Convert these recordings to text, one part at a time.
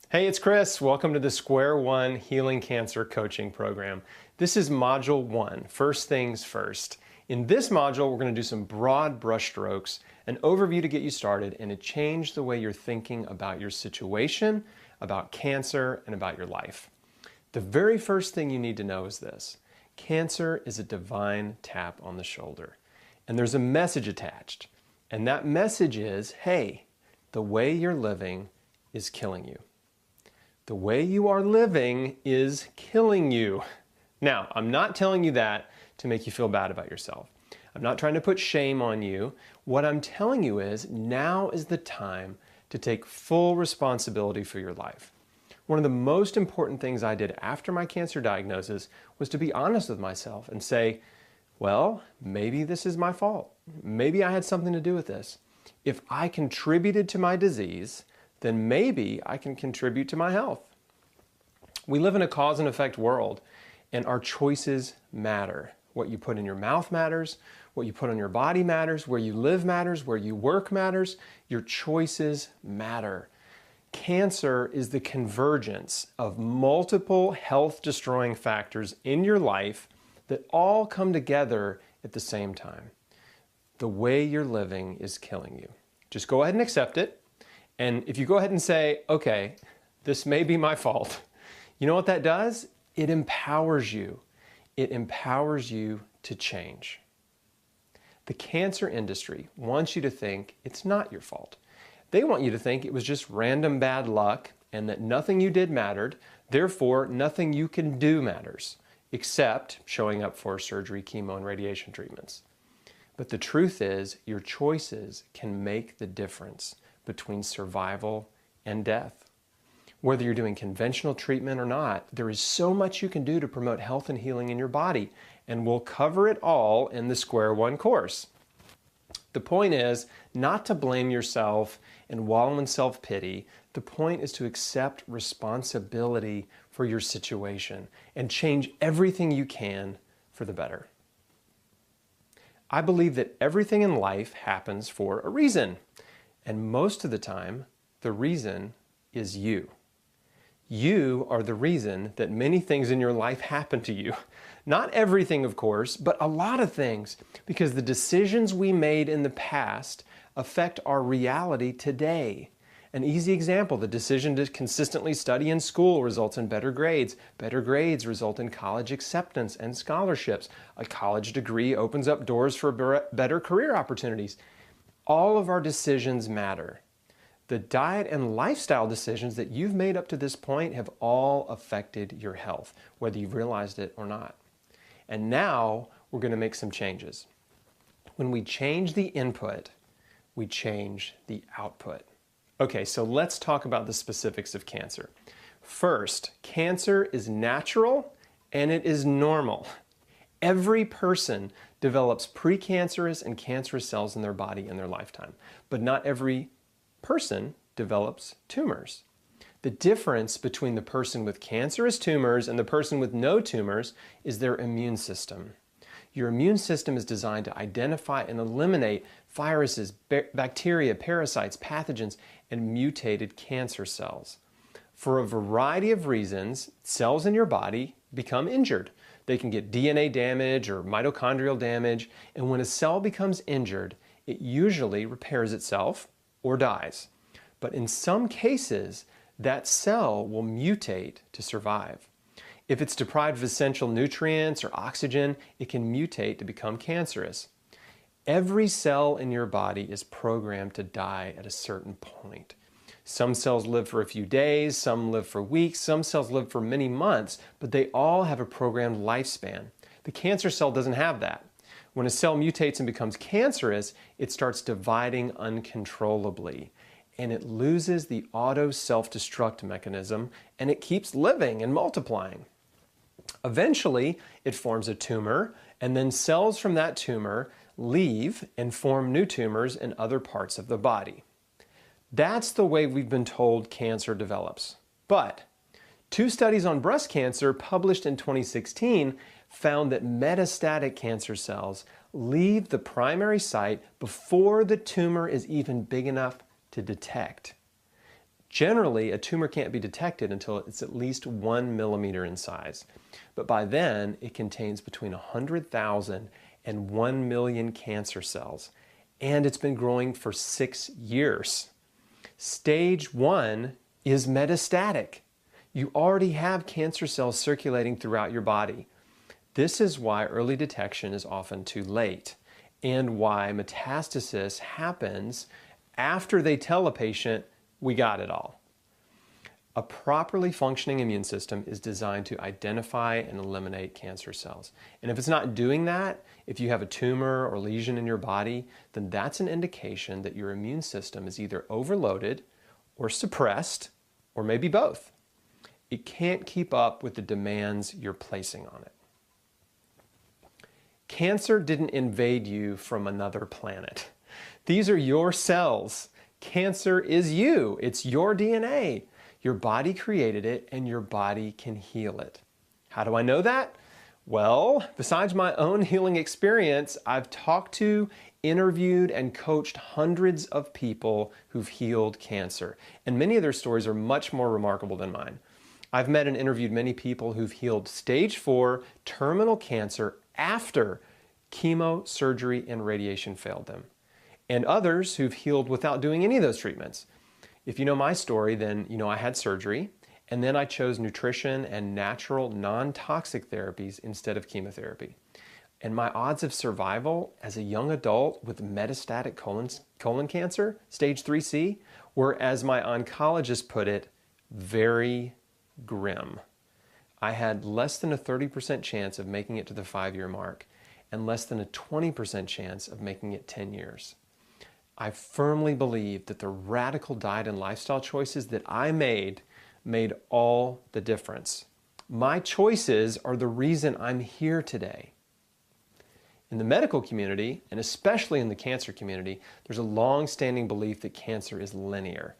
Hey, it's Chris. Welcome to the Square One Healing Cancer Coaching Program. This is Module 1, First Things First. In this module, we're going to do some broad brushstrokes, an overview to get you started, and to change the way you're thinking about your situation, about cancer, and about your life. The very first thing you need to know is this. Cancer is a divine tap on the shoulder, and there's a message attached. And that message is, hey, the way you're living is killing you. The way you are living is killing you. Now, I'm not telling you that to make you feel bad about yourself. I'm not trying to put shame on you. What I'm telling you is now is the time to take full responsibility for your life. One of the most important things I did after my cancer diagnosis was to be honest with myself and say, well, maybe this is my fault. Maybe I had something to do with this. If I contributed to my disease, then maybe I can contribute to my health. We live in a cause and effect world, and our choices matter. What you put in your mouth matters, what you put on your body matters, where you live matters, where you work matters. Your choices matter. Cancer is the convergence of multiple health-destroying factors in your life that all come together at the same time. The way you're living is killing you. Just go ahead and accept it. And if you go ahead and say, okay, this may be my fault, you know what that does? It empowers you. It empowers you to change. The cancer industry wants you to think it's not your fault. They want you to think it was just random bad luck and that nothing you did mattered, therefore nothing you can do matters, except showing up for surgery, chemo, and radiation treatments. But the truth is, your choices can make the difference between survival and death. Whether you're doing conventional treatment or not, there is so much you can do to promote health and healing in your body, and we'll cover it all in the Square One course. The point is not to blame yourself and wallow in self-pity. The point is to accept responsibility for your situation and change everything you can for the better. I believe that everything in life happens for a reason. And most of the time, the reason is you. You are the reason that many things in your life happen to you. Not everything, of course, but a lot of things, because the decisions we made in the past affect our reality today. An easy example, the decision to consistently study in school results in better grades. Better grades result in college acceptance and scholarships. A college degree opens up doors for better career opportunities. All of our decisions matter. The diet and lifestyle decisions that you've made up to this point have all affected your health, whether you've realized it or not. And now we're going to make some changes. When we change the input, we change the output. Okay, so let's talk about the specifics of cancer. First, cancer is natural and it is normal. Every person develops precancerous and cancerous cells in their body in their lifetime, but not every person develops tumors. The difference between the person with cancerous tumors and the person with no tumors is their immune system. Your immune system is designed to identify and eliminate viruses, bacteria, parasites, pathogens, and mutated cancer cells. For a variety of reasons, cells in your body become injured. They can get DNA damage or mitochondrial damage, and when a cell becomes injured, it usually repairs itself or dies. But in some cases, that cell will mutate to survive. If it's deprived of essential nutrients or oxygen, it can mutate to become cancerous. Every cell in your body is programmed to die at a certain point. Some cells live for a few days, some live for weeks, some cells live for many months, but they all have a programmed lifespan. The cancer cell doesn't have that. When a cell mutates and becomes cancerous, it starts dividing uncontrollably, and it loses the auto self-destruct mechanism, and it keeps living and multiplying. Eventually, it forms a tumor, and then cells from that tumor leave and form new tumors in other parts of the body. That's the way we've been told cancer develops. But 2 studies on breast cancer published in 2016 found that metastatic cancer cells leave the primary site before the tumor is even big enough to detect. Generally, a tumor can't be detected until it's at least 1 millimeter in size. But by then, it contains between 100,000 and 1 million cancer cells. And it's been growing for 6 years. Stage 1 is metastatic. You already have cancer cells circulating throughout your body. This is why early detection is often too late, and why metastasis happens after they tell a patient, we got it all. A properly functioning immune system is designed to identify and eliminate cancer cells. And if it's not doing that, if you have a tumor or lesion in your body, then that's an indication that your immune system is either overloaded or suppressed, or maybe both. It can't keep up with the demands you're placing on it. Cancer didn't invade you from another planet. These are your cells. Cancer is you. It's your DNA. Your body created it, and your body can heal it. How do I know that? Well, besides my own healing experience, I've talked to, interviewed, and coached hundreds of people who've healed cancer. And many of their stories are much more remarkable than mine. I've met and interviewed many people who've healed stage 4 terminal cancer after chemo, surgery, and radiation failed them, and others who've healed without doing any of those treatments. If you know my story, then you know I had surgery, and then I chose nutrition and natural non-toxic therapies instead of chemotherapy. And my odds of survival as a young adult with metastatic colon cancer, stage 3C, were, as my oncologist put it, very grim. I had less than a 30% chance of making it to the 5-year mark, and less than a 20% chance of making it 10 years. I firmly believe that the radical diet and lifestyle choices that I made all the difference. My choices are the reason I'm here today. In the medical community, and especially in the cancer community, there's a long-standing belief that cancer is linear.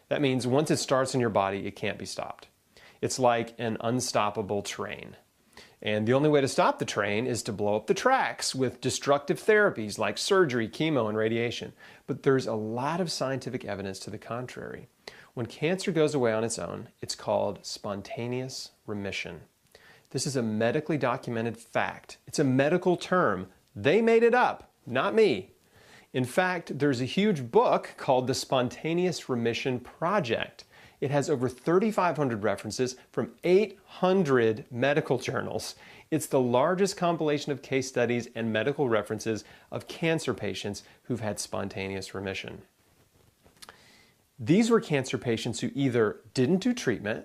That means once it starts in your body, it can't be stopped. It's like an unstoppable train. And the only way to stop the train is to blow up the tracks with destructive therapies like surgery, chemo, and radiation. But there's a lot of scientific evidence to the contrary. When cancer goes away on its own, it's called spontaneous remission. This is a medically documented fact. It's a medical term. They made it up, not me. In fact, there's a huge book called The Spontaneous Remission Project. It has over 3,500 references from 800 medical journals. It's the largest compilation of case studies and medical references of cancer patients who've had spontaneous remission. These were cancer patients who either didn't do treatment,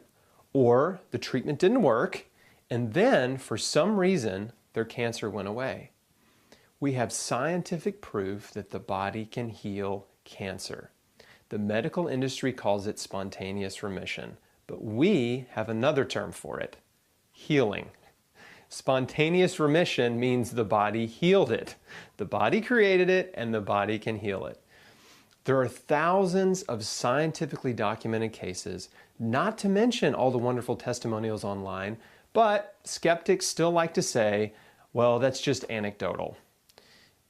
or the treatment didn't work, and then, for some reason, their cancer went away. We have scientific proof that the body can heal cancer. The medical industry calls it spontaneous remission, but we have another term for it: healing. Spontaneous remission means the body healed it. The body created it, and the body can heal it. There are thousands of scientifically documented cases, not to mention all the wonderful testimonials online, but skeptics still like to say, well, that's just anecdotal.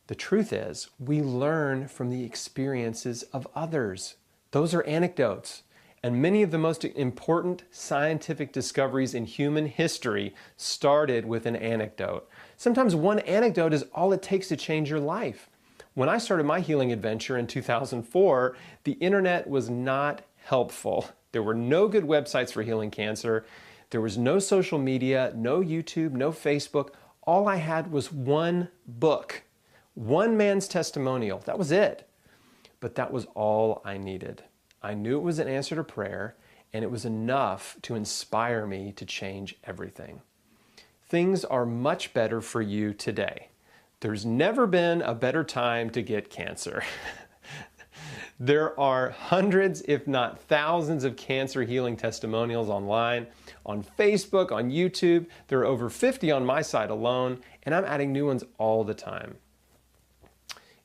The truth is, we learn from the experiences of others. Those are anecdotes. And many of the most important scientific discoveries in human history started with an anecdote. Sometimes one anecdote is all it takes to change your life. When I started my healing adventure in 2004, the internet was not helpful. There were no good websites for healing cancer. There was no social media, no YouTube, no Facebook. All I had was one book. One man's testimonial. That was it. But that was all I needed. I knew it was an answer to prayer, and it was enough to inspire me to change everything. Things are much better for you today. There's never been a better time to get cancer. There are hundreds, if not thousands, of cancer healing testimonials online, on Facebook, on YouTube. There are over 50 on my site alone, and I'm adding new ones all the time.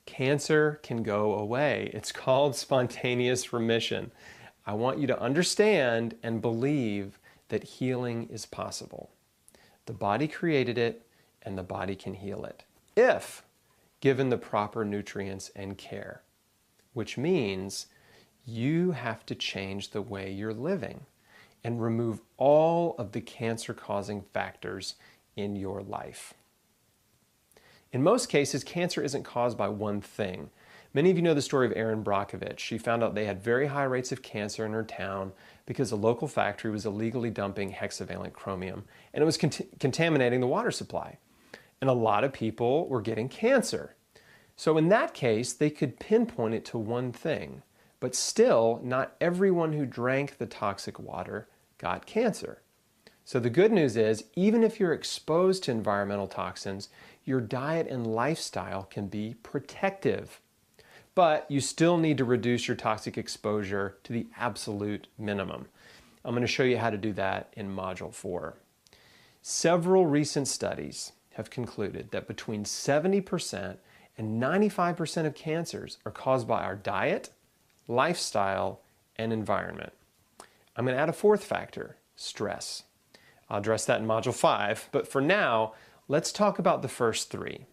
Cancer can go away. It's called spontaneous remission. I want you to understand and believe that healing is possible. The body created it, and the body can heal it, if given the proper nutrients and care, which means You have to change the way you're living and remove all of the cancer-causing factors in your life. In most cases, cancer isn't caused by one thing. Many of you know the story of Erin Brockovich. She found out they had very high rates of cancer in her town because a local factory was illegally dumping hexavalent chromium, and it was contaminating the water supply. And a lot of people were getting cancer. So in that case, they could pinpoint it to one thing. But still, not everyone who drank the toxic water got cancer. So the good news is, even if you're exposed to environmental toxins, your diet and lifestyle can be protective. But you still need to reduce your toxic exposure to the absolute minimum. I'm going to show you how to do that in Module 4. Several recent studies have concluded that between 70% and 95% of cancers are caused by our diet, lifestyle, and environment. I'm going to add a fourth factor, stress. I'll address that in Module 5, but for now, let's talk about the first three.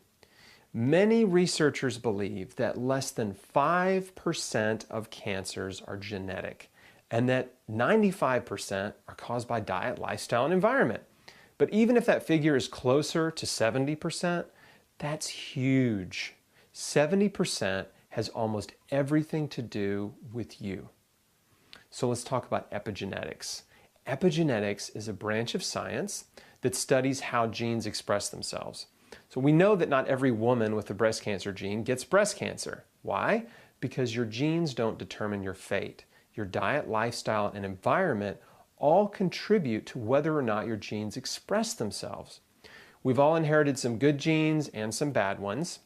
Many researchers believe that less than 5% of cancers are genetic, and that 95% are caused by diet, lifestyle, and environment. But even if that figure is closer to 70%, that's huge. 70% has almost everything to do with you. So let's talk about epigenetics. Epigenetics is a branch of science that studies how genes express themselves. So we know that not every woman with a breast cancer gene gets breast cancer. Why? Because your genes don't determine your fate. Your diet, lifestyle, and environment all contribute to whether or not your genes express themselves. We've all inherited some good genes and some bad ones.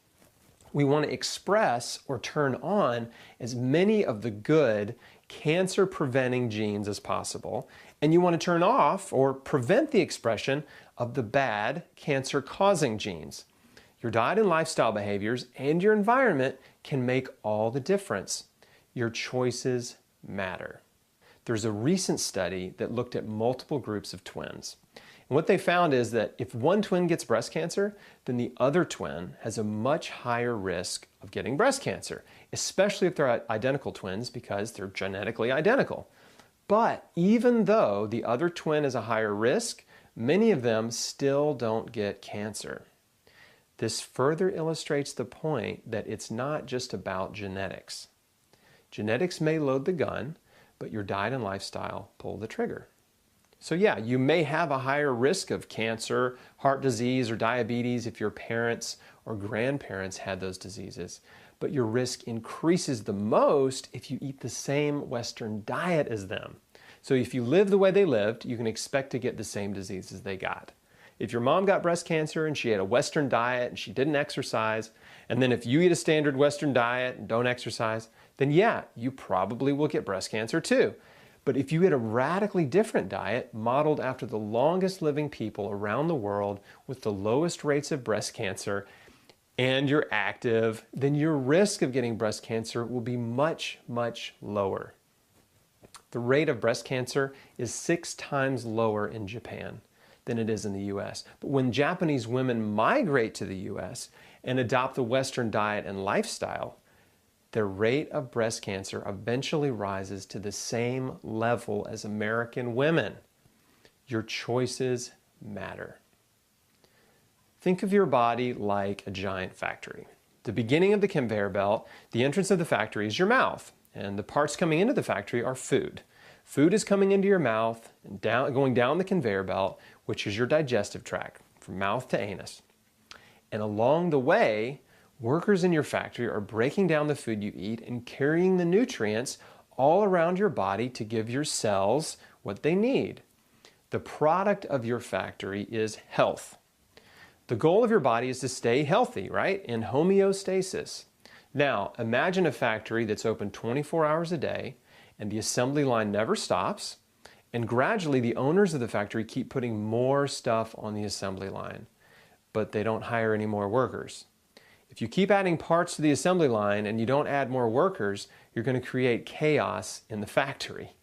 We want to express or turn on as many of the good cancer-preventing genes as possible, and you want to turn off or prevent the expression of the bad cancer-causing genes. Your diet and lifestyle behaviors and your environment can make all the difference. Your choices matter. There's a recent study that looked at multiple groups of twins. And what they found is that if one twin gets breast cancer, then the other twin has a much higher risk of getting breast cancer, especially if they're identical twins because they're genetically identical. But even though the other twin is a higher risk, many of them still don't get cancer. This further illustrates the point that it's not just about genetics. Genetics may load the gun, but your diet and lifestyle pull the trigger. So yeah, you may have a higher risk of cancer, heart disease, or diabetes if your parents or grandparents had those diseases, but your risk increases the most if you eat the same Western diet as them. So if you live the way they lived, you can expect to get the same diseases they got. If your mom got breast cancer and she had a Western diet and she didn't exercise, and then if you eat a standard Western diet and don't exercise, then yeah, you probably will get breast cancer too. But if you eat a radically different diet modeled after the longest living people around the world with the lowest rates of breast cancer, and you're active, then your risk of getting breast cancer will be much, much lower. The rate of breast cancer is 6 times lower in Japan than it is in the US. But when Japanese women migrate to the US and adopt the Western diet and lifestyle, their rate of breast cancer eventually rises to the same level as American women. Your choices matter. Think of your body like a giant factory. The beginning of the conveyor belt, the entrance of the factory is your mouth, and the parts coming into the factory are food. Food is coming into your mouth and going down the conveyor belt, which is your digestive tract, from mouth to anus. And along the way, workers in your factory are breaking down the food you eat and carrying the nutrients all around your body to give your cells what they need. The product of your factory is health. The goal of your body is to stay healthy, right? In homeostasis. Now, imagine a factory that's open 24 hours a day and the assembly line never stops, and gradually the owners of the factory keep putting more stuff on the assembly line, but they don't hire any more workers. If you keep adding parts to the assembly line and you don't add more workers, you're going to create chaos in the factory.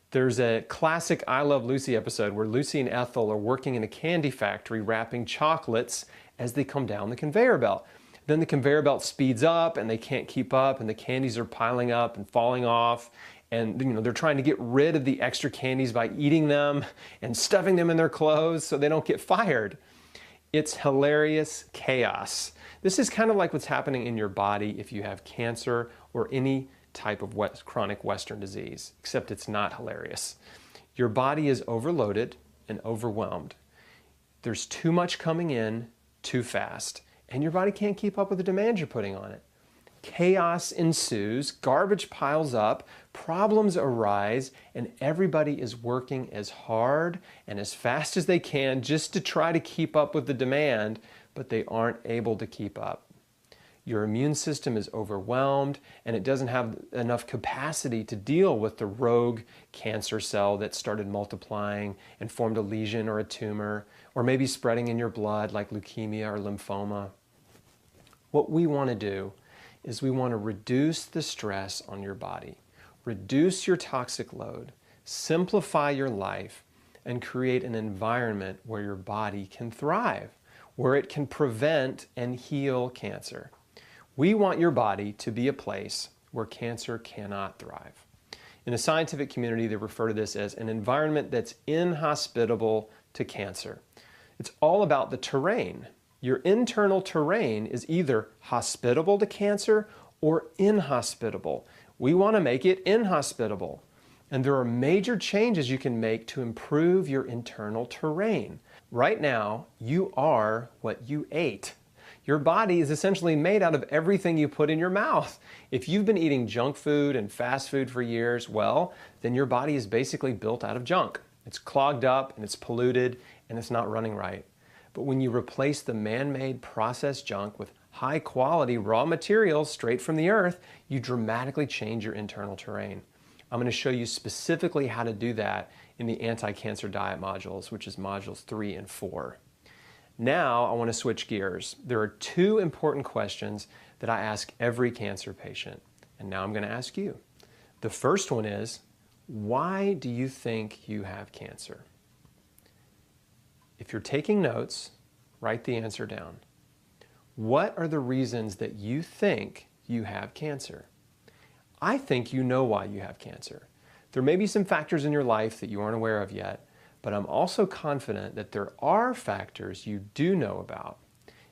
There's a classic I Love Lucy episode where Lucy and Ethel are working in a candy factory wrapping chocolates as they come down the conveyor belt. Then the conveyor belt speeds up and they can't keep up and the candies are piling up and falling off. And they're trying to get rid of the extra candies by eating them and stuffing them in their clothes so they don't get fired. It's hilarious chaos. This is kind of like what's happening in your body if you have cancer or any type of chronic Western disease, except it's not hilarious. Your body is overloaded and overwhelmed. There's too much coming in too fast, and your body can't keep up with the demand you're putting on it. Chaos ensues, garbage piles up, problems arise, and everybody is working as hard and as fast as they can just to try to keep up with the demand, but they aren't able to keep up. Your immune system is overwhelmed and it doesn't have enough capacity to deal with the rogue cancer cell that started multiplying and formed a lesion or a tumor, or maybe spreading in your blood like leukemia or lymphoma. What we want to do is we want to reduce the stress on your body, reduce your toxic load, simplify your life, and create an environment where your body can thrive, where it can prevent and heal cancer. We want your body to be a place where cancer cannot thrive. In the scientific community, they refer to this as an environment that's inhospitable to cancer. It's all about the terrain. Your internal terrain is either hospitable to cancer or inhospitable. We want to make it inhospitable. And there are major changes you can make to improve your internal terrain. Right now, you are what you ate. Your body is essentially made out of everything you put in your mouth. If you've been eating junk food and fast food for years, well, then your body is basically built out of junk. It's clogged up and it's polluted and it's not running right. But when you replace the man-made processed junk with high-quality raw materials straight from the earth, you dramatically change your internal terrain. I'm going to show you specifically how to do that in the anti-cancer diet modules, which is modules 3 and 4. Now I want to switch gears. There are two important questions that I ask every cancer patient, and now I'm going to ask you. The first one is, why do you think you have cancer? If you're taking notes, write the answer down. What are the reasons that you think you have cancer? I think you know why you have cancer. There may be some factors in your life that you aren't aware of yet, but I'm also confident that there are factors you do know about.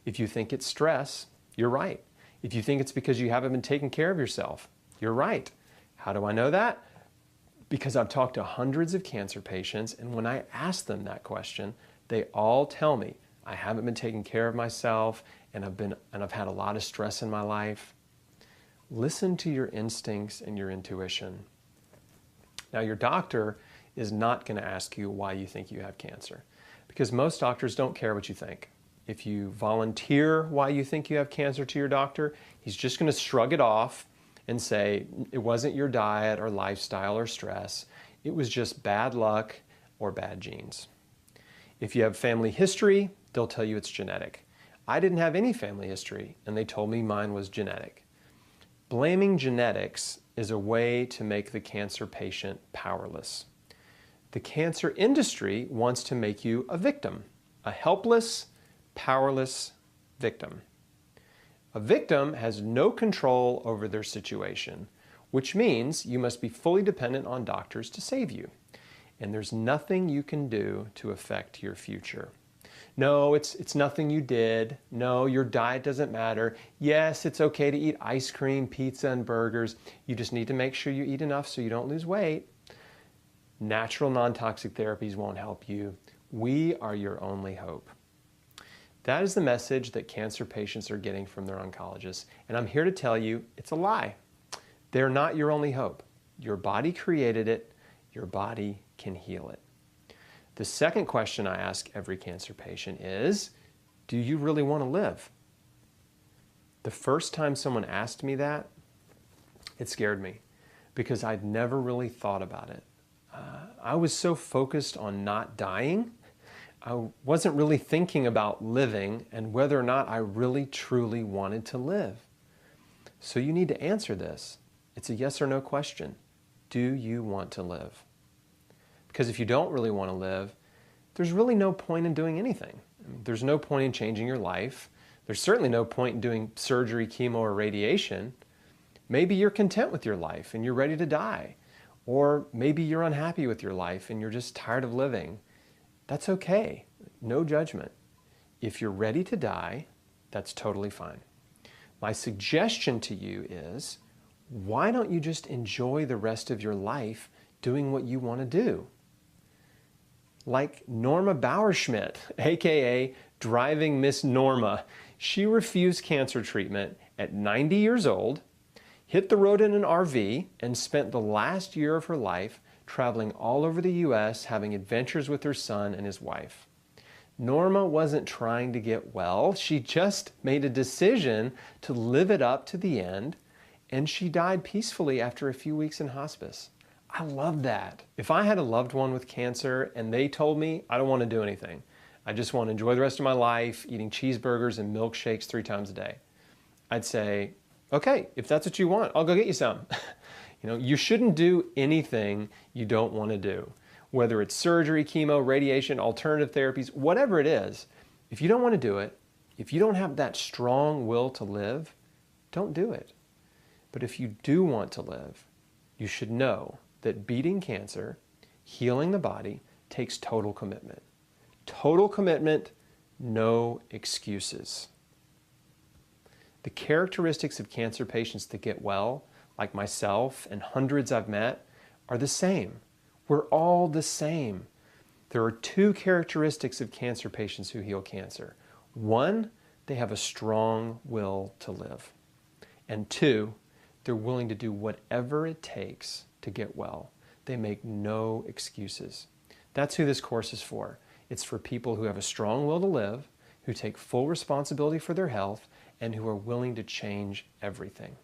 If you think it's stress, you're right. If you think it's because you haven't been taking care of yourself, you're right. How do I know that? Because I've talked to hundreds of cancer patients, and when I ask them that question, they all tell me, I haven't been taking care of myself, and I've had a lot of stress in my life. Listen to your instincts and your intuition. Now, your doctor is not going to ask you why you think you have cancer, because most doctors don't care what you think. If you volunteer why you think you have cancer to your doctor, he's just going to shrug it off and say, it wasn't your diet or lifestyle or stress. It was just bad luck or bad genes. If you have family history, they'll tell you it's genetic. I didn't have any family history, and they told me mine was genetic. Blaming genetics is a way to make the cancer patient powerless. The cancer industry wants to make you a victim, a helpless, powerless victim. A victim has no control over their situation, which means you must be fully dependent on doctors to save you. And there's nothing you can do to affect your future. No, it's nothing you did. No, your diet doesn't matter. Yes, it's okay to eat ice cream, pizza, and burgers. You just need to make sure you eat enough so you don't lose weight. Natural non-toxic therapies won't help you. We are your only hope. That is the message that cancer patients are getting from their oncologists. And I'm here to tell you it's a lie. They're not your only hope. Your body created it. Your body can heal it. The second question I ask every cancer patient is, do you really want to live? The first time someone asked me that, it scared me because I'd never really thought about it. I was so focused on not dying, I wasn't really thinking about living and whether or not I really truly wanted to live. So you need to answer this. It's a yes or no question. Do you want to live? Because if you don't really want to live, there's really no point in doing anything. There's no point in changing your life. There's certainly no point in doing surgery, chemo, or radiation. Maybe you're content with your life and you're ready to die. Or maybe you're unhappy with your life and you're just tired of living. That's okay. No judgment. If you're ready to die, that's totally fine. My suggestion to you is, why don't you just enjoy the rest of your life doing what you want to do? Like Norma Bauerschmidt, aka Driving Miss Norma. She refused cancer treatment at 90 years old, hit the road in an RV, and spent the last year of her life traveling all over the US, having adventures with her son and his wife. Norma wasn't trying to get well. She just made a decision to live it up to the end, and she died peacefully after a few weeks in hospice. I love that. If I had a loved one with cancer and they told me, I don't want to do anything, I just want to enjoy the rest of my life eating cheeseburgers and milkshakes 3 times a day, I'd say, okay, if that's what you want, I'll go get you some. You shouldn't do anything you don't want to do. Whether it's surgery, chemo, radiation, alternative therapies, whatever it is, if you don't want to do it, if you don't have that strong will to live, don't do it. But if you do want to live, you should know that beating cancer, healing the body, takes total commitment. Total commitment, no excuses. The characteristics of cancer patients that get well, like myself and hundreds I've met, are the same. We're all the same. There are 2 characteristics of cancer patients who heal cancer. 1, they have a strong will to live. And 2, they're willing to do whatever it takes to get well. They make no excuses. That's who this course is for. It's for people who have a strong will to live, who take full responsibility for their health, and who are willing to change everything.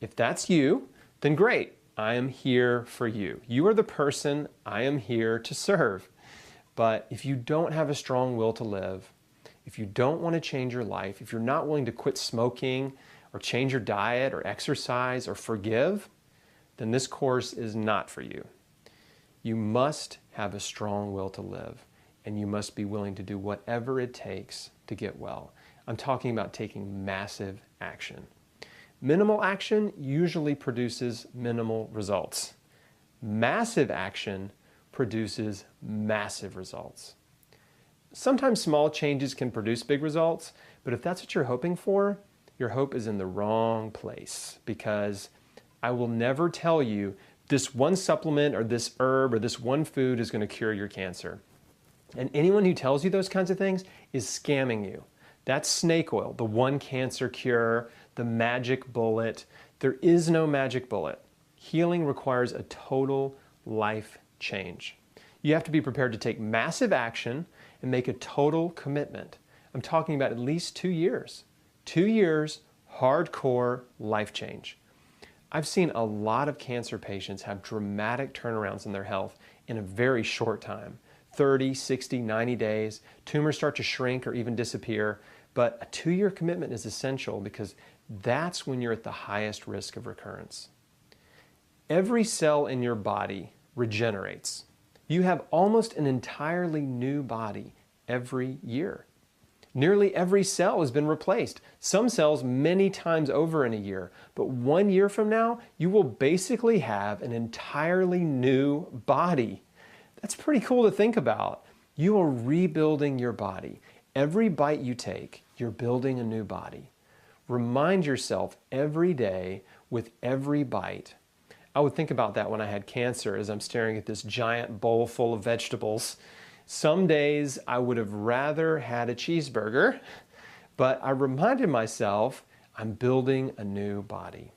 If that's you, then great. I am here for you. You are the person I am here to serve. But if you don't have a strong will to live, if you don't want to change your life, if you're not willing to quit smoking or change your diet or exercise or forgive, then this course is not for you. You must have a strong will to live, and you must be willing to do whatever it takes to get well. I'm talking about taking massive action. Minimal action usually produces minimal results. Massive action produces massive results. Sometimes small changes can produce big results, but if that's what you're hoping for, your hope is in the wrong place, because I will never tell you this one supplement or this herb or this one food is going to cure your cancer. And anyone who tells you those kinds of things is scamming you. That's snake oil, the one cancer cure, the magic bullet. There is no magic bullet. Healing requires a total life change. You have to be prepared to take massive action and make a total commitment. I'm talking about at least 2 years. 2 years, hardcore life change. I've seen a lot of cancer patients have dramatic turnarounds in their health in a very short time. 30, 60, 90 days. Tumors start to shrink or even disappear. But a 2-year commitment is essential, because that's when you're at the highest risk of recurrence. Every cell in your body regenerates. You have almost an entirely new body every year. Nearly every cell has been replaced. Some cells many times over in a year. But 1 year from now, you will basically have an entirely new body. That's pretty cool to think about. You are rebuilding your body. Every bite you take, you're building a new body. Remind yourself every day with every bite. I would think about that when I had cancer, as I'm staring at this giant bowl full of vegetables. Some days I would have rather had a cheeseburger, but I reminded myself I'm building a new body.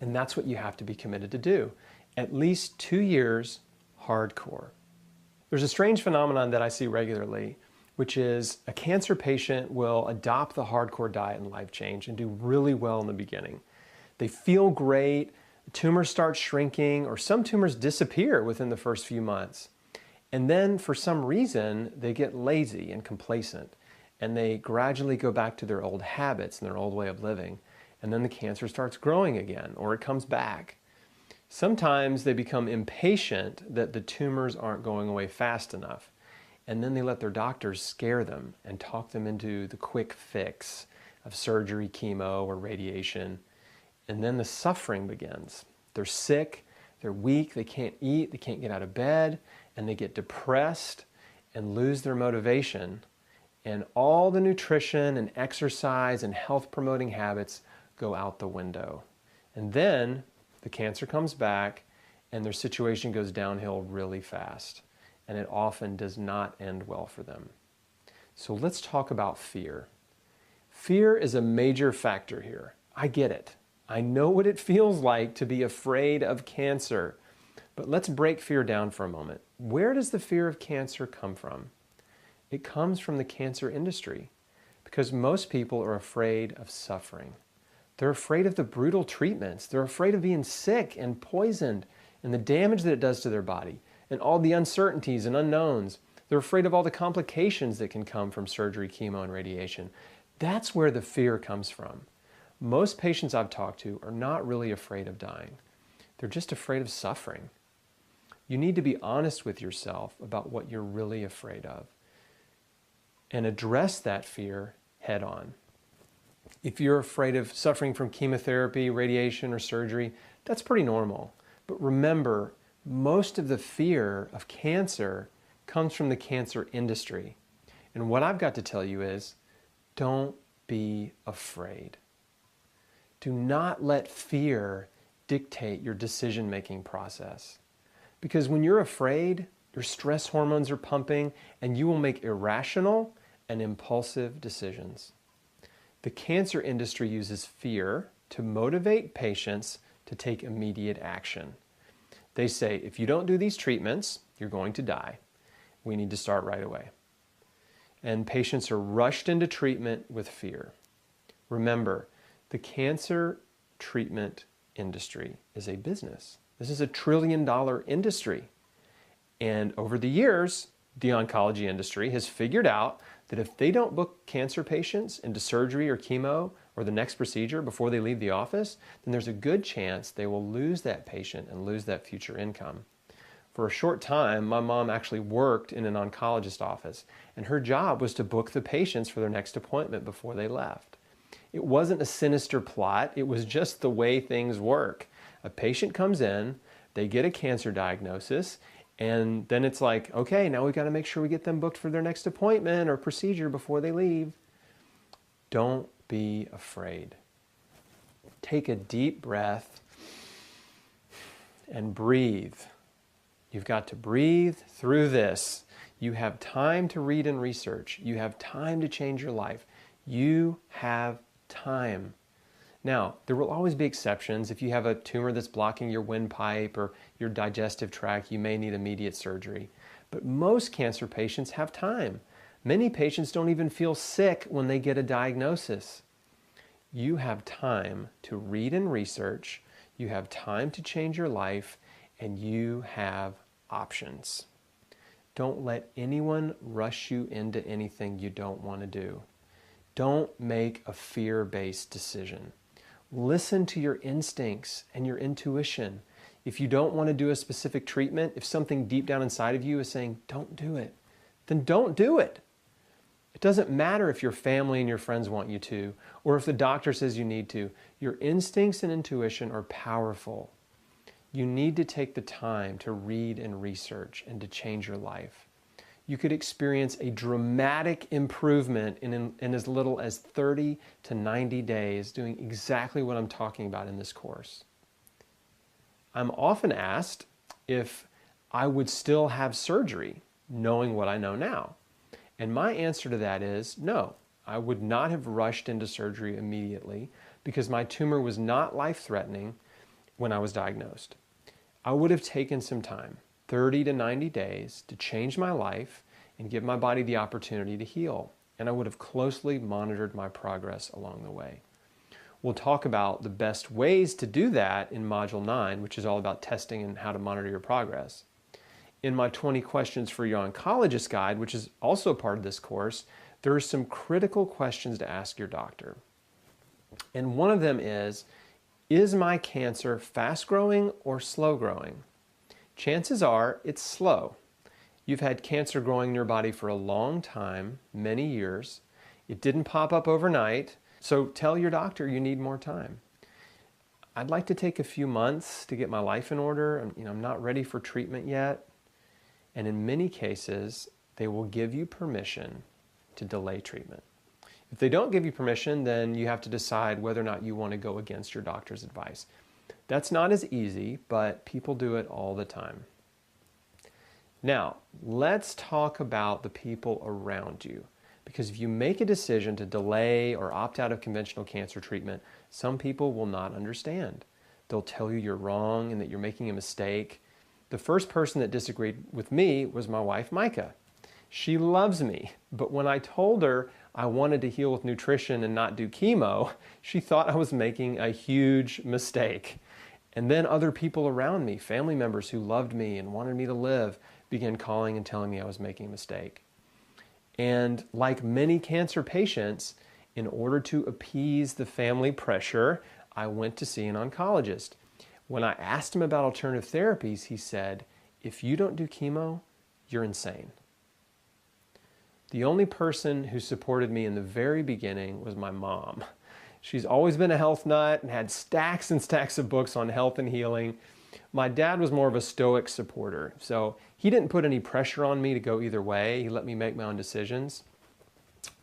And that's what you have to be committed to do. At least 2 years, hardcore. There's a strange phenomenon that I see regularly, which is a cancer patient will adopt the hardcore diet and life change and do really well in the beginning. They feel great, the tumors start shrinking, or some tumors disappear within the first few months. And then for some reason, they get lazy and complacent, and they gradually go back to their old habits and their old way of living. And then the cancer starts growing again, or it comes back. Sometimes they become impatient that the tumors aren't going away fast enough. and then they let their doctors scare them and talk them into the quick fix of surgery, chemo, or radiation. And then the suffering begins. They're sick, they're weak, they can't eat, they can't get out of bed, and they get depressed and lose their motivation. And all the nutrition and exercise and health promoting habits go out the window. And then the cancer comes back and their situation goes downhill really fast. And it often does not end well for them. So let's talk about fear. Fear is a major factor here. I get it. I know what it feels like to be afraid of cancer. But let's break fear down for a moment. Where does the fear of cancer come from? It comes from the cancer industry, because most people are afraid of suffering. They're afraid of the brutal treatments. They're afraid of being sick and poisoned and the damage that it does to their body and all the uncertainties and unknowns. They're afraid of all the complications that can come from surgery, chemo, and radiation. That's where the fear comes from. Most patients I've talked to are not really afraid of dying. They're just afraid of suffering. You need to be honest with yourself about what you're really afraid of and address that fear head on. If you're afraid of suffering from chemotherapy, radiation, or surgery, that's pretty normal. But remember, most of the fear of cancer comes from the cancer industry. And what I've got to tell you is, don't be afraid. Do not let fear dictate your decision-making process. Because when you're afraid, your stress hormones are pumping and you will make irrational and impulsive decisions. The cancer industry uses fear to motivate patients to take immediate action. They say, if you don't do these treatments, you're going to die. We need to start right away. And patients are rushed into treatment with fear. Remember, the cancer treatment industry is a business. This is $1 trillion industry. And over the years, the oncology industry has figured out that if they don't book cancer patients into surgery or chemo or the next procedure before they leave the office, then there's a good chance they will lose that patient and lose that future income. For a short time, my mom actually worked in an oncologist office, and her job was to book the patients for their next appointment before they left. It wasn't a sinister plot, it was just the way things work. A patient comes in, they get a cancer diagnosis, and then it's like, okay, now we've got to make sure we get them booked for their next appointment or procedure before they leave. Don't be afraid. Take a deep breath and breathe. You've got to breathe through this. You have time to read and research. You have time to change your life. You have time. Now, there will always be exceptions. If you have a tumor that's blocking your windpipe or your digestive tract, you may need immediate surgery. But most cancer patients have time. Many patients don't even feel sick when they get a diagnosis. You have time to read and research, you have time to change your life, and you have options. Don't let anyone rush you into anything you don't want to do. Don't make a fear-based decision. Listen to your instincts and your intuition. If you don't want to do a specific treatment, if something deep down inside of you is saying, don't do it, then don't do it. It doesn't matter if your family and your friends want you to, or if the doctor says you need to. Your instincts and intuition are powerful. You need to take the time to read and research and to change your life. You could experience a dramatic improvement in as little as 30 to 90 days doing exactly what I'm talking about in this course. I'm often asked if I would still have surgery knowing what I know now. And my answer to that is no. I would not have rushed into surgery immediately because my tumor was not life-threatening when I was diagnosed. I would have taken some time, 30 to 90 days, to change my life and give my body the opportunity to heal. And I would have closely monitored my progress along the way. We'll talk about the best ways to do that in Module 9, which is all about testing and how to monitor your progress. In my 20 questions for your oncologist guide, which is also part of this course, there are some critical questions to ask your doctor. And one of them is my cancer fast growing or slow growing? Chances are it's slow. You've had cancer growing in your body for a long time, many years. It didn't pop up overnight, so tell your doctor you need more time. I'd like to take a few months to get my life in order. I'm not ready for treatment yet. And in many cases, they will give you permission to delay treatment. If they don't give you permission, then you have to decide whether or not you want to go against your doctor's advice. That's not as easy, but people do it all the time. Now, let's talk about the people around you. Because if you make a decision to delay or opt out of conventional cancer treatment, some people will not understand. They'll tell you you're wrong and that you're making a mistake. The first person that disagreed with me was my wife, Micah. She loves me, but when I told her I wanted to heal with nutrition and not do chemo, she thought I was making a huge mistake. And then other people around me, family members who loved me and wanted me to live, began calling and telling me I was making a mistake. And like many cancer patients, in order to appease the family pressure, I went to see an oncologist. When I asked him about alternative therapies, he said, "If you don't do chemo, you're insane." The only person who supported me in the very beginning was my mom. She's always been a health nut and had stacks and stacks of books on health and healing. My dad was more of a stoic supporter, so he didn't put any pressure on me to go either way. He let me make my own decisions.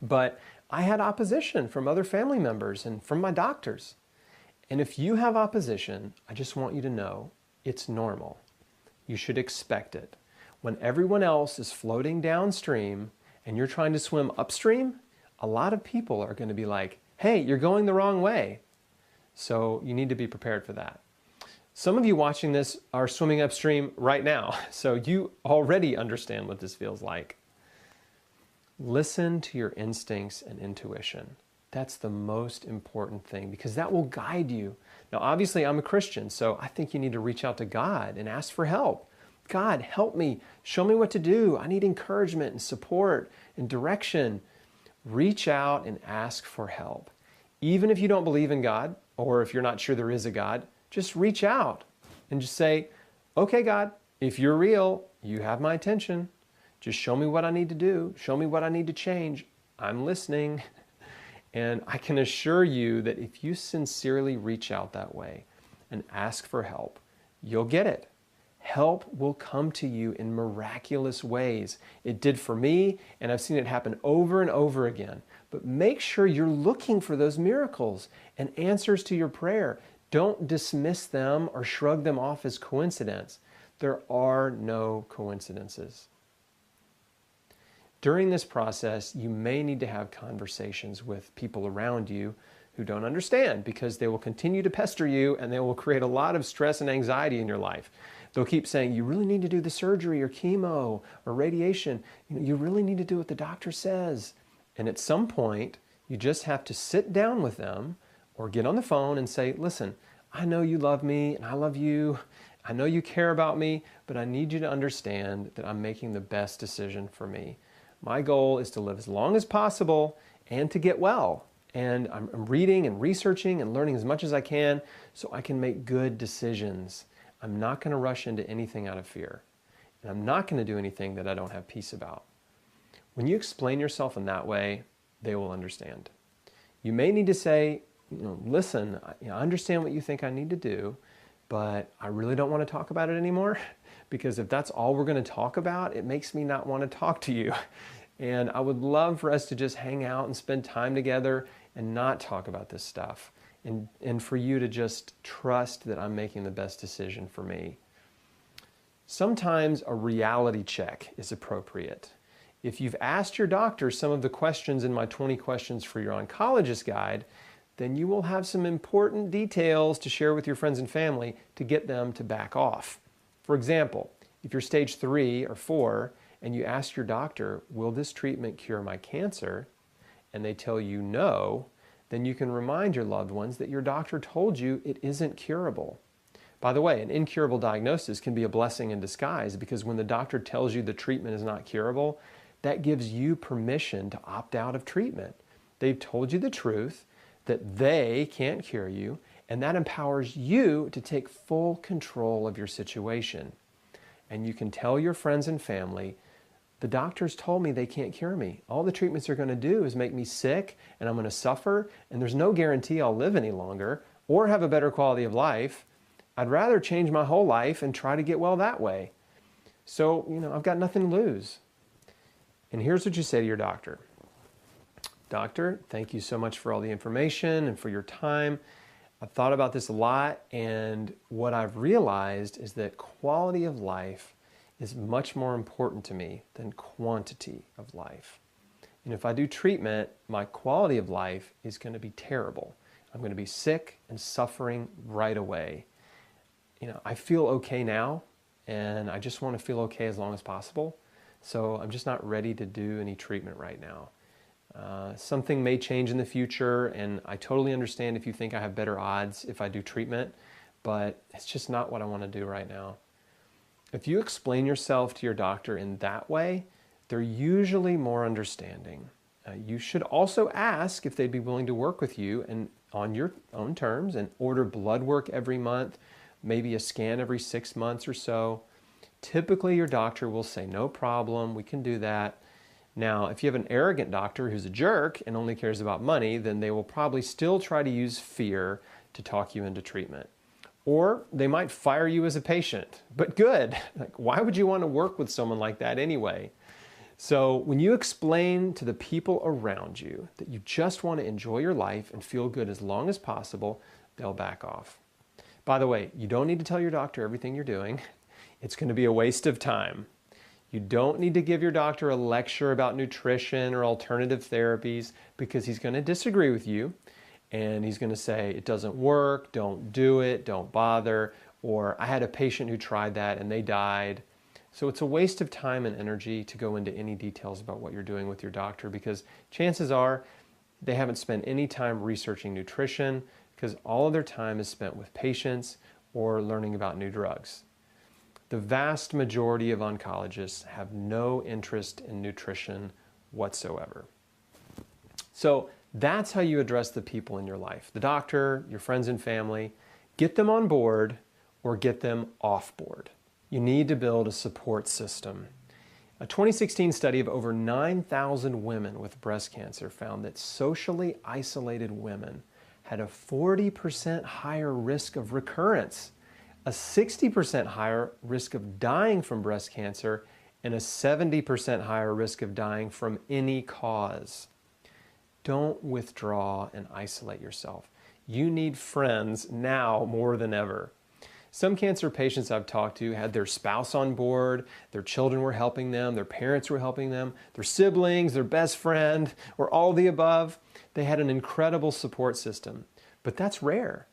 But I had opposition from other family members and from my doctors. And if you have opposition, I just want you to know it's normal. You should expect it. When everyone else is floating downstream and you're trying to swim upstream, a lot of people are going to be like, "Hey, you're going the wrong way." So you need to be prepared for that. Some of you watching this are swimming upstream right now, so you already understand what this feels like. Listen to your instincts and intuition. That's the most important thing because that will guide you. Now, obviously, I'm a Christian, so I think you need to reach out to God and ask for help. God, help me. Show me what to do. I need encouragement and support and direction. Reach out and ask for help. Even if you don't believe in God, or if you're not sure there is a God, just reach out and just say, "Okay, God, if you're real, you have my attention. Just show me what I need to do. Show me what I need to change. I'm listening." And I can assure you that if you sincerely reach out that way and ask for help, you'll get it. Help will come to you in miraculous ways. It did for me, and I've seen it happen over and over again. But make sure you're looking for those miracles and answers to your prayer. Don't dismiss them or shrug them off as coincidence. There are no coincidences. During this process, you may need to have conversations with people around you who don't understand because they will continue to pester you and they will create a lot of stress and anxiety in your life. They'll keep saying, "You really need to do the surgery or chemo or radiation. You really need to do what the doctor says." And at some point, you just have to sit down with them or get on the phone and say, "Listen, I know you love me and I love you. I know you care about me, but I need you to understand that I'm making the best decision for me. My goal is to live as long as possible and to get well. And I'm reading and researching and learning as much as I can so I can make good decisions. I'm not going to rush into anything out of fear. And I'm not going to do anything that I don't have peace about." When you explain yourself in that way, they will understand. You may need to say, "Listen, I understand what you think I need to do, but I really don't want to talk about it anymore because if that's all we're going to talk about, it makes me not want to talk to you. And I would love for us to just hang out and spend time together and not talk about this stuff. And for you to just trust that I'm making the best decision for me." Sometimes a reality check is appropriate. If you've asked your doctor some of the questions in my 20 questions for your oncologist guide, then you will have some important details to share with your friends and family to get them to back off. For example, if you're stage 3 or 4 and you ask your doctor, "Will this treatment cure my cancer?" and they tell you no, then you can remind your loved ones that your doctor told you it isn't curable. By the way, an incurable diagnosis can be a blessing in disguise because when the doctor tells you the treatment is not curable, that gives you permission to opt out of treatment. They've told you the truth, that they can't cure you, and that empowers you to take full control of your situation. And you can tell your friends and family, The doctors told me they can't cure me. All the treatments are going to do is make me sick and I'm going to suffer, and there's no guarantee I'll live any longer or have a better quality of life. I'd rather change my whole life and try to get well that way. So, I've got nothing to lose. And here's what you say to your doctor. Doctor, thank you so much for all the information and for your time. I've thought about this a lot, and what I've realized is that quality of life is much more important to me than quantity of life. And if I do treatment, my quality of life is going to be terrible. I'm going to be sick and suffering right away. I feel okay now, and I just want to feel okay as long as possible. So I'm just not ready to do any treatment right now. Something may change in the future, and I totally understand if you think I have better odds if I do treatment, but it's just not what I want to do right now. If you explain yourself to your doctor in that way, they're usually more understanding. You should also ask if they'd be willing to work with you and on your own terms and order blood work every month, maybe a scan every 6 months or so. Typically, your doctor will say, no problem, we can do that. Now, if you have an arrogant doctor who's a jerk and only cares about money, then they will probably still try to use fear to talk you into treatment. Or they might fire you as a patient, but good. Why would you want to work with someone like that anyway? So when you explain to the people around you that you just want to enjoy your life and feel good as long as possible, they'll back off. By the way, you don't need to tell your doctor everything you're doing. It's going to be a waste of time. You don't need to give your doctor a lecture about nutrition or alternative therapies because he's going to disagree with you. And he's going to say, it doesn't work, don't do it, don't bother, or I had a patient who tried that and they died. So it's a waste of time and energy to go into any details about what you're doing with your doctor because chances are they haven't spent any time researching nutrition because all of their time is spent with patients or learning about new drugs. The vast majority of oncologists have no interest in nutrition whatsoever. So that's how you address the people in your life, the doctor, your friends and family. Get them on board or get them off board. You need to build a support system. A 2016 study of over 9,000 women with breast cancer found that socially isolated women had a 40% higher risk of recurrence, a 60% higher risk of dying from breast cancer, and a 70% higher risk of dying from any cause. Don't withdraw and isolate yourself. You need friends now more than ever. Some cancer patients I've talked to had their spouse on board, their children were helping them, their parents were helping them, their siblings, their best friend, or all the above. They had an incredible support system, but that's rare.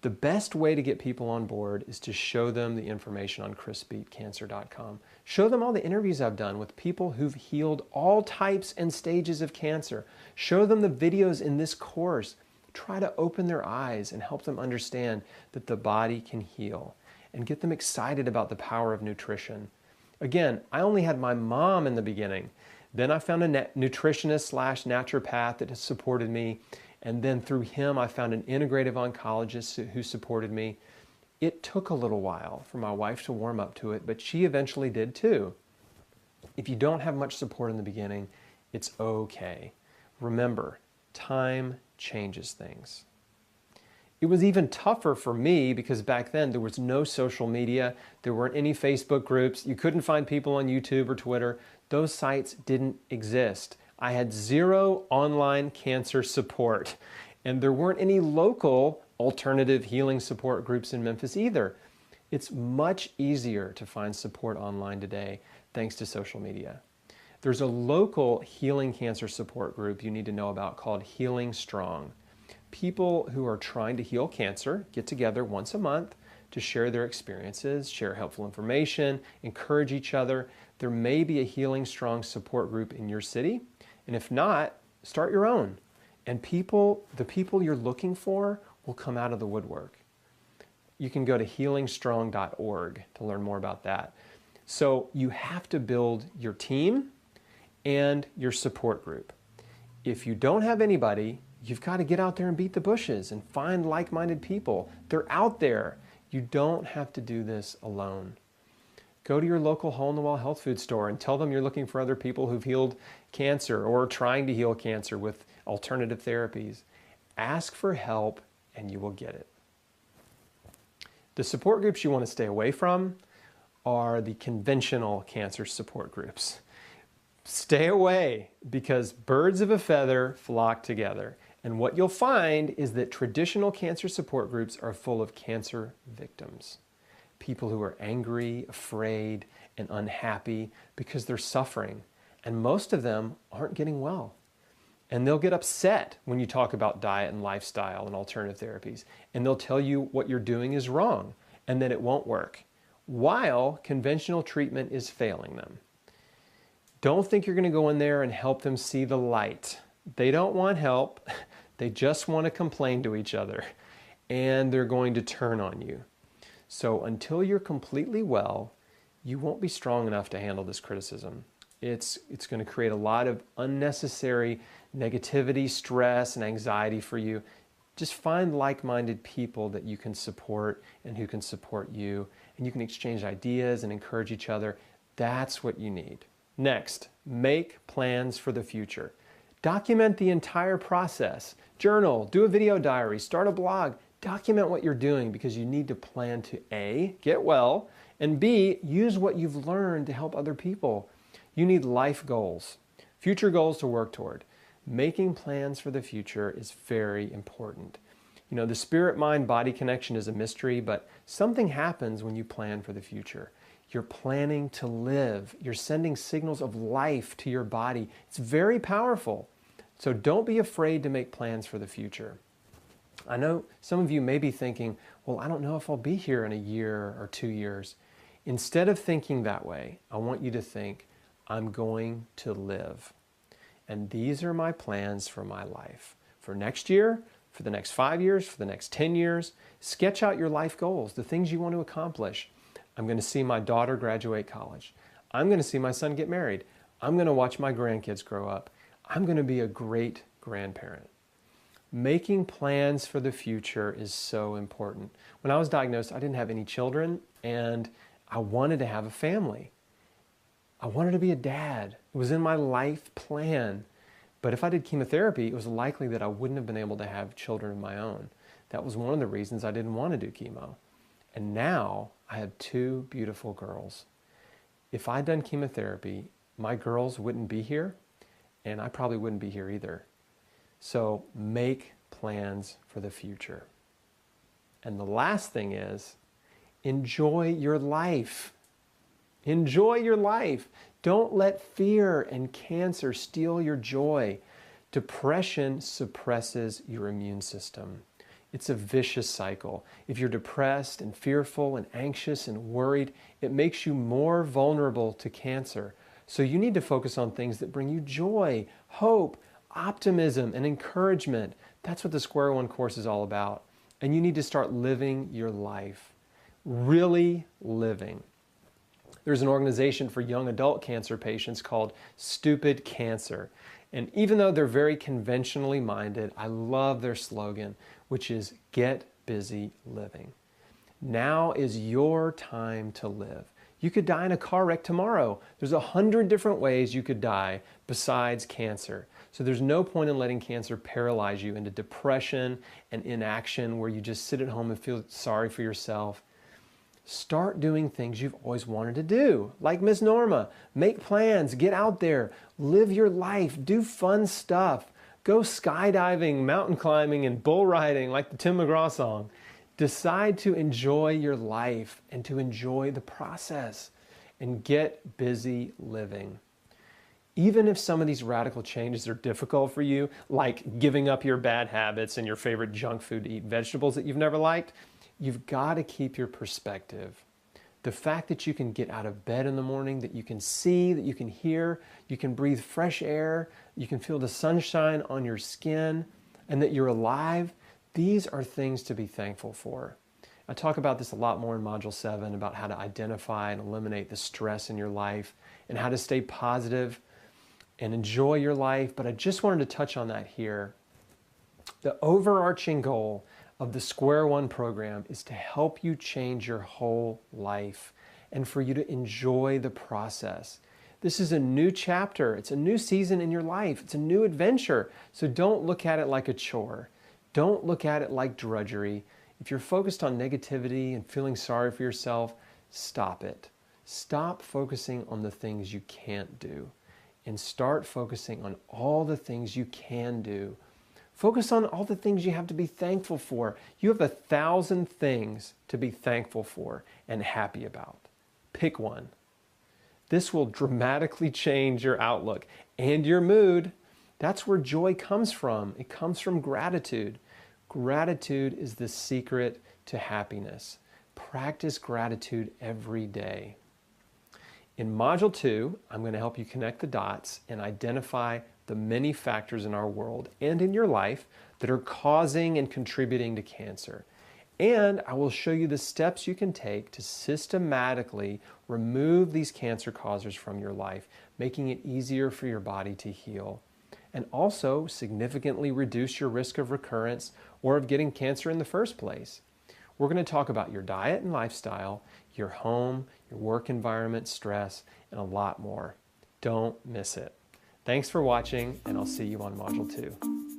The best way to get people on board is to show them the information on chrisbeatcancer.com. Show them all the interviews I've done with people who've healed all types and stages of cancer. Show them the videos in this course. Try to open their eyes and help them understand that the body can heal and get them excited about the power of nutrition. Again, I only had my mom in the beginning. Then I found a nutritionist/naturopath that has supported me. And then through him, I found an integrative oncologist who supported me. It took a little while for my wife to warm up to it, but she eventually did too. If you don't have much support in the beginning, it's okay. Remember, time changes things. It was even tougher for me because back then there was no social media, there weren't any Facebook groups, you couldn't find people on YouTube or Twitter. Those sites didn't exist. I had zero online cancer support, and there weren't any local alternative healing support groups in Memphis either. It's much easier to find support online today thanks to social media. There's a local healing cancer support group you need to know about called Healing Strong. People who are trying to heal cancer get together once a month to share their experiences, share helpful information, encourage each other. There may be a Healing Strong support group in your city. And if not, start your own. And the people you're looking for will come out of the woodwork. You can go to healingstrong.org to learn more about that. So you have to build your team and your support group. If you don't have anybody, you've got to get out there and beat the bushes and find like-minded people. They're out there. You don't have to do this alone. Go to your local hole-in-the-wall health food store and tell them you're looking for other people who've healed cancer or are trying to heal cancer with alternative therapies. Ask for help and you will get it. The support groups you want to stay away from are the conventional cancer support groups. Stay away because birds of a feather flock together. And what you'll find is that traditional cancer support groups are full of cancer victims. People who are angry, afraid, and unhappy because they're suffering. And most of them aren't getting well. And they'll get upset when you talk about diet and lifestyle and alternative therapies. And they'll tell you what you're doing is wrong and that it won't work, while conventional treatment is failing them. Don't think you're going to go in there and help them see the light. They don't want help. They just want to complain to each other. And they're going to turn on you. So until you're completely well, you won't be strong enough to handle this criticism. It's going to create a lot of unnecessary negativity, stress, and anxiety for you. Just find like-minded people that you can support and who can support you. And you can exchange ideas and encourage each other. That's what you need. Next, make plans for the future. Document the entire process. Journal, do a video diary, start a blog. Document what you're doing because you need to plan to A, get well, and B, use what you've learned to help other people. You need life goals, future goals to work toward. Making plans for the future is very important. You know, the spirit-mind-body connection is a mystery, but something happens when you plan for the future. You're planning to live. You're sending signals of life to your body. It's very powerful. So don't be afraid to make plans for the future. I know some of you may be thinking, well, I don't know if I'll be here in a year or 2 years. Instead of thinking that way, I want you to think, I'm going to live. And these are my plans for my life. For next year, for the next 5 years, for the next 10 years, sketch out your life goals, the things you want to accomplish. I'm going to see my daughter graduate college. I'm going to see my son get married. I'm going to watch my grandkids grow up. I'm going to be a great grandparent. Making plans for the future is so important. When I was diagnosed, I didn't have any children, and I wanted to have a family. I wanted to be a dad. It was in my life plan. But if I did chemotherapy, it was likely that I wouldn't have been able to have children of my own. That was one of the reasons I didn't want to do chemo. And now I have 2 beautiful girls. If I'd done chemotherapy, my girls wouldn't be here, and I probably wouldn't be here either. So make plans for the future. And the last thing is, enjoy your life. Enjoy your life. Don't let fear and cancer steal your joy. Depression suppresses your immune system. It's a vicious cycle. If you're depressed and fearful and anxious and worried, it makes you more vulnerable to cancer. So you need to focus on things that bring you joy, hope, optimism, and encouragement. That's what the Square One course is all about. And you need to start living your life. Really living. There's an organization for young adult cancer patients called Stupid Cancer. And even though they're very conventionally minded, I love their slogan, which is get busy living. Now is your time to live. You could die in a car wreck tomorrow. There's 100 different ways you could die besides cancer. So there's no point in letting cancer paralyze you into depression and inaction where you just sit at home and feel sorry for yourself. Start doing things you've always wanted to do, like Miss Norma. Make plans, get out there, live your life, do fun stuff. Go skydiving, mountain climbing, and bull riding like the Tim McGraw song. Decide to enjoy your life and to enjoy the process and get busy living. Even if some of these radical changes are difficult for you, like giving up your bad habits and your favorite junk food to eat vegetables that you've never liked, you've got to keep your perspective. The fact that you can get out of bed in the morning, that you can see, that you can hear, you can breathe fresh air, you can feel the sunshine on your skin, and that you're alive, these are things to be thankful for. I talk about this a lot more in Module 7 about how to identify and eliminate the stress in your life and how to stay positive and enjoy your life, but I just wanted to touch on that here. The overarching goal of the Square One program is to help you change your whole life and for you to enjoy the process. This is a new chapter. It's a new season in your life. It's a new adventure. So don't look at it like a chore. Don't look at it like drudgery. If you're focused on negativity and feeling sorry for yourself, stop it. Stop focusing on the things you can't do and start focusing on all the things you can do. Focus on all the things you have to be thankful for. You have 1,000 things to be thankful for and happy about. Pick one. This will dramatically change your outlook and your mood. That's where joy comes from. It comes from gratitude. Gratitude is the secret to happiness. Practice gratitude every day. In Module 2, I'm going to help you connect the dots and identify the many factors in our world and in your life that are causing and contributing to cancer. And I will show you the steps you can take to systematically remove these cancer causers from your life, making it easier for your body to heal, and also significantly reduce your risk of recurrence or of getting cancer in the first place. We're going to talk about your diet and lifestyle, your home, your work environment, stress, and a lot more. Don't miss it. Thanks for watching, and I'll see you on Module 2.